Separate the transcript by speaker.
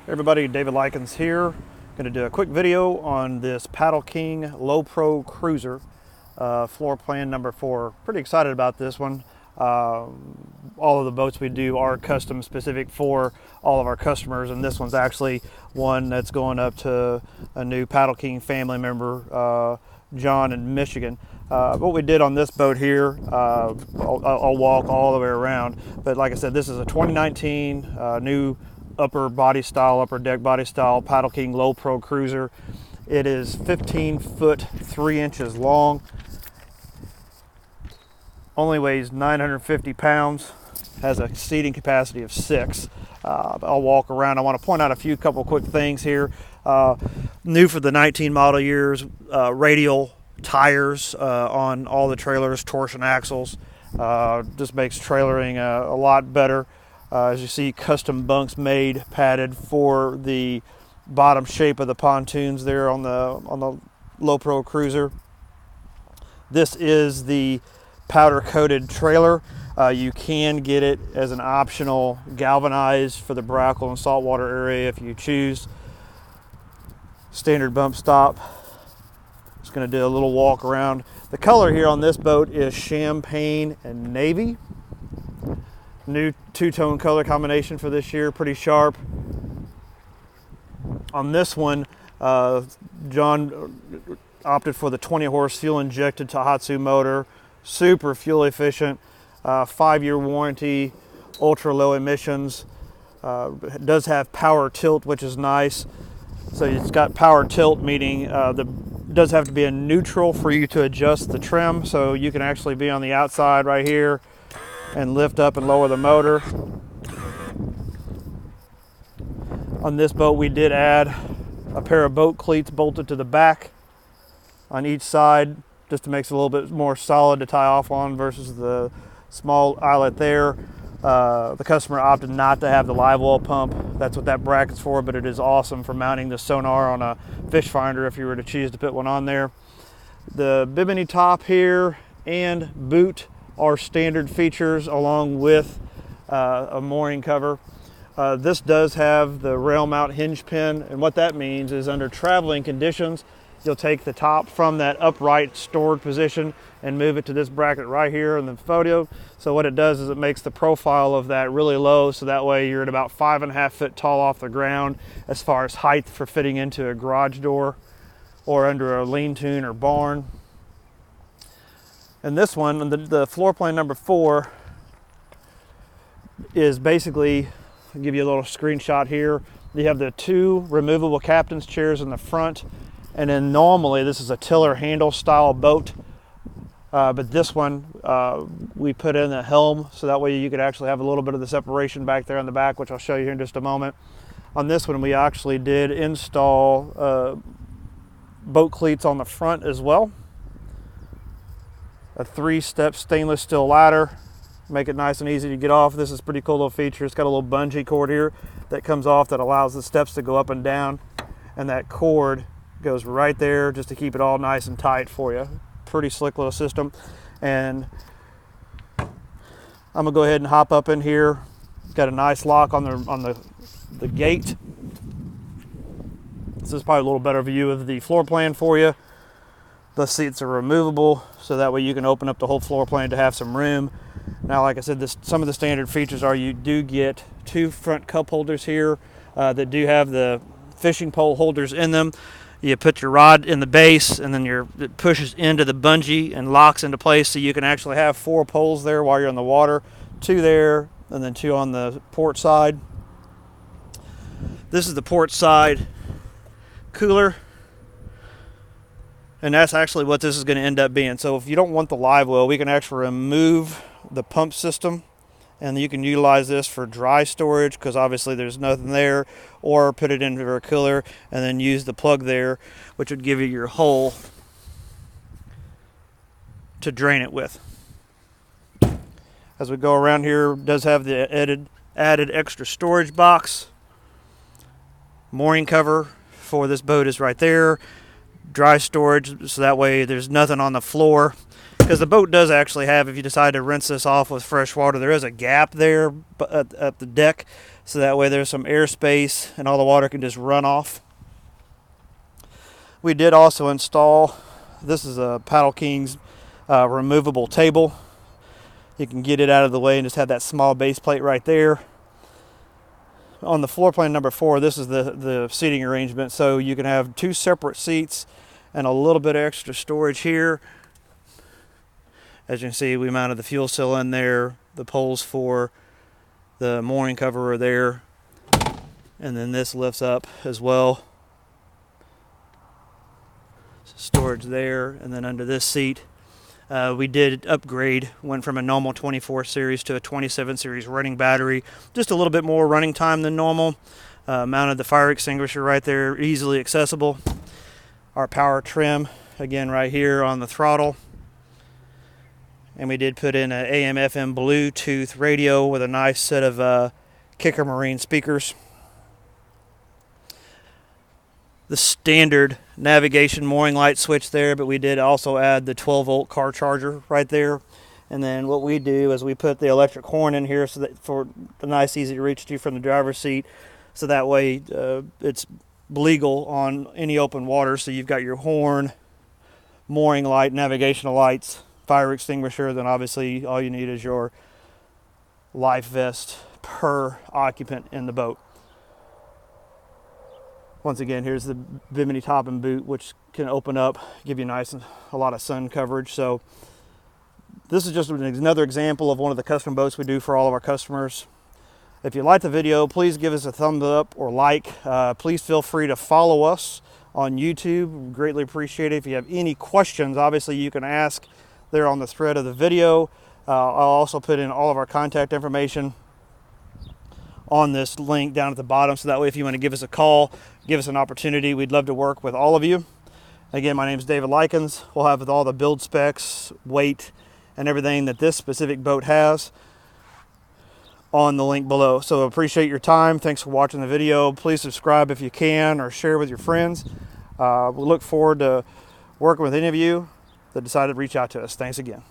Speaker 1: Everybody, David Likens here. Going to do a quick video on this Paddle King Low Pro Cruiser, floor plan number 4. Pretty excited about this one. All of the boats we do are custom specific for all of our customers, and this one's actually one that's going up to a new Paddle King family member, John in Michigan. What we did on this boat here, I'll walk all the way around, but like I said, this is a 2019 new upper body style, upper deck body style Paddle King Low Pro Cruiser. It is 15 foot 3 inches long, only weighs 950 pounds, has a seating capacity of 6. I'll walk around. I want to point out a couple quick things here. New for the 19 model years, radial tires on all the trailers, torsion axles. Just makes trailering a lot better. As you see, custom bunks made, padded for the bottom shape of the pontoons there on the Low Pro Cruiser. This is the powder coated trailer. You can get it as an optional galvanized for the Brackle and saltwater area if you choose. Standard bump stop. Just going to do a little walk around. The color here on this boat is champagne and navy. New two-tone color combination for this year, pretty sharp. On this one, John opted for the 20 horse fuel injected Tohatsu motor, super fuel efficient, 5-year warranty, ultra low emissions. It does have power tilt, which is nice. So it's got power tilt, meaning does have to be a neutral for you to adjust the trim, so you can actually be on the outside right here and lift up and lower the motor. On this boat, we did add a pair of boat cleats bolted to the back on each side, just to make it a little bit more solid to tie off on versus the small eyelet there. The customer opted not to have the Livewell pump. That's what that bracket's for, but it is awesome for mounting the sonar on a fish finder if you were to choose to put one on there. The bimini top here and boot are standard features, along with a mooring cover. This does have the rail mount hinge pin, and what that means is under traveling conditions, you'll take the top from that upright stored position and move it to this bracket right here in the photo. So what it does is it makes the profile of that really low, so that way you're at about 5.5 feet tall off the ground as far as height for fitting into a garage door or under a lean-to or barn. And this one, the floor plan number 4, is basically, I'll give you a little screenshot here. You have the 2 removable captain's chairs in the front, and then normally this is a tiller handle style boat, but this one we put in a Helm, so that way you could actually have a little bit of the separation back there on the back, which I'll show you here in just a moment. On this one, we actually did install boat cleats on the front as well. A 3-step stainless steel ladder, make it nice and easy to get off. This is a pretty cool little feature. It's got a little bungee cord here that comes off that allows the steps to go up and down, and that cord goes right there just to keep it all nice and tight for you. Pretty slick little system. And I'm gonna go ahead and hop up in here. Got a nice lock on the gate. This is probably a little better view of the floor plan for you. The seats are removable, so that way you can open up the whole floor plan to have some room. Now, like I said, some of the standard features are you do get 2 front cup holders here that do have the fishing pole holders in them. You put your rod in the base, and then it pushes into the bungee and locks into place, so you can actually have 4 poles there while you're in the water. 2 there, and then 2 on the port side. This is the port side cooler, and that's actually what this is going to end up being. So if you don't want the Livewell, we can actually remove the pump system, and you can utilize this for dry storage because obviously there's nothing there, or put it into a cooler and then use the plug there, which would give you your hole to drain it with. As we go around here, it does have the added extra storage box. Mooring cover for this boat is right there. Dry storage, so that way there's nothing on the floor. because the boat does actually have, if you decide to rinse this off with fresh water, there is a gap there at the deck, so that way there's some airspace and all the water can just run off. We did also install, this is a Paddle King's removable table. You can get it out of the way and just have that small base plate right there. On the floor plan number 4, this is the seating arrangement, so you can have 2 separate seats and a little bit of extra storage here. As you can see, we mounted the fuel cell in there, the poles for the mooring cover are there, and then this lifts up as well. Storage there, and then under this seat we did upgrade, went from a normal 24 series to a 27 series running battery, just a little bit more running time than normal. Mounted the fire extinguisher right there, easily accessible. Our power trim again right here on the throttle, and we did put in an AM FM Bluetooth radio with a nice set of Kicker Marine speakers. The standard navigation mooring light switch there, but we did also add the 12-volt car charger right there. And then what we do is we put the electric horn in here so that for the nice, easy to reach to from the driver's seat, so that way it's legal on any open water. So you've got your horn, mooring light, navigational lights, fire extinguisher, then obviously all you need is your life vest per occupant in the boat. Once again, here's the Bimini top and boot, which can open up, give you a lot of sun coverage. So this is just another example of one of the custom boats we do for all of our customers. If you like the video, please give us a thumbs up or like. Please feel free to follow us on YouTube. We greatly appreciate it. If you have any questions, obviously you can ask there on the thread of the video. I'll also put in all of our contact information on this link down at the bottom, so that way if you want to give us a call, give us an opportunity, we'd love to work with all of you. Again, my name is David Likens. We'll have all the build specs, weight, and everything that this specific boat has on the link below. So appreciate your time. Thanks for watching the video. Please subscribe if you can, or share with your friends. We look forward to working with any of you that decide to reach out to us. Thanks again.